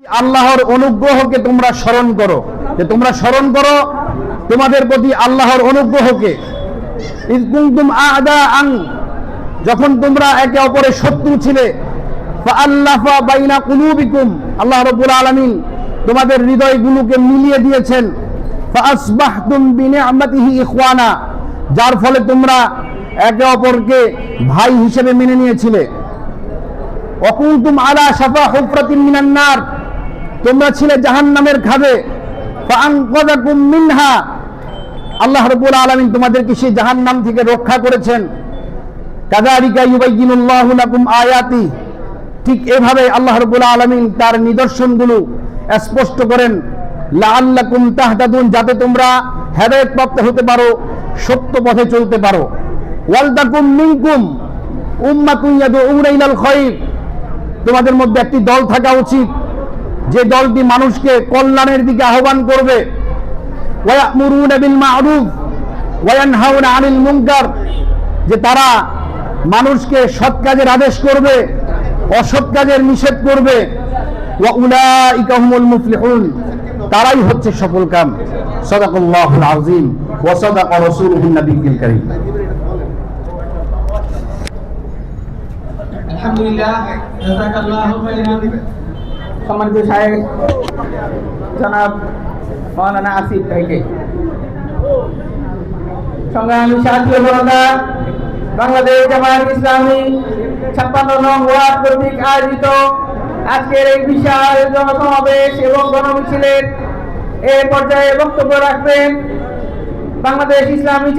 আল্লাহর অনুগ্রহকে তোমরা স্মরণ করো, যে তোমরা স্মরণ করো তোমাদের প্রতি আল্লাহর অনুগ্রহকে। ইয কুনতুম আ'দাআন, যখন তোমরা একে অপরের শত্রু ছিলে, ফাআল্লাফা বাইনা কুলুবিকুম, আল্লাহ রাব্বুল আলামিন তোমাদের হৃদয়গুলোকে মিলিয়ে দিয়েছেন। ফাআসবাহতুম বিনি'মাতিহি ইখওয়ানা, যার ফলে তোমরা একে অপরকে ভাই হিসেবে মেনে নিয়েছিলে। ওয়া কুনতুম আলা শাফা হুফরাতিন মিনান নার, তোমরা ছিলে জাহান্নামের খাদে। ফাআনকাযাকুম মিনহা, আল্লাহ রাব্বুল আলামিন তোমাদেরকে সেই জাহান্নাম থেকে রক্ষা করেছেন। কাযালিকা ইউবাইয়িনুল্লাহু লাকুম আয়াতি, ঠিক এভাবে আল্লাহ রাব্বুল আলামিন তার নিদর্শনগুলো স্পষ্ট করেন। লাআল্লাকুম তাহতাদুন, যাতে তোমরা হেদায়েতপ্রাপ্ত হতে পারো, সত্য পথে চলতে পারো। ওয়াল তাকুম মিনকুম উম্মাতুন ইয়াদউনা ইলাল খায়র, তোমাদের মধ্যে একটি দল থাকা উচিত, যে দলটি মানুষকে কল্যাণের দিকে আহ্বান করবে। ওয়ায়ামুরুনা বিল মা'রুফ ওয়া ইয়ানহাউনা আনিল মুনকার, যে তারা মানুষকে সৎ কাজের আদেশ করবে, অসৎ কাজের নিষেধ করবে। ওয়া উলাইকা হুমুল মুফলিহুন, তারাই হচ্ছে সফলকাম। সাদাকাল্লাহুল আযীম ওয়া সাদাকা রাসূলুহুন নবিয়্যুল কারীম। আলহামদুলিল্লাহ, জাযাকাল্লাহু খাইরান। সম্মানিত শায়েখ জনাব মাওলানা আসিফ ভাইকে, সংগ্রামী সাথী ও বন্ধুরা, বাংলাদেশ জামায়াত ইসলামী 56 নং ওয়ার্ড কর্তৃক আয়োজিত আজকের এই বিশাল জনসমাবেশ এবং গণমিছিলের এই পর্যায়ে বক্তব্য রাখবেন বাংলাদেশ ইসলামী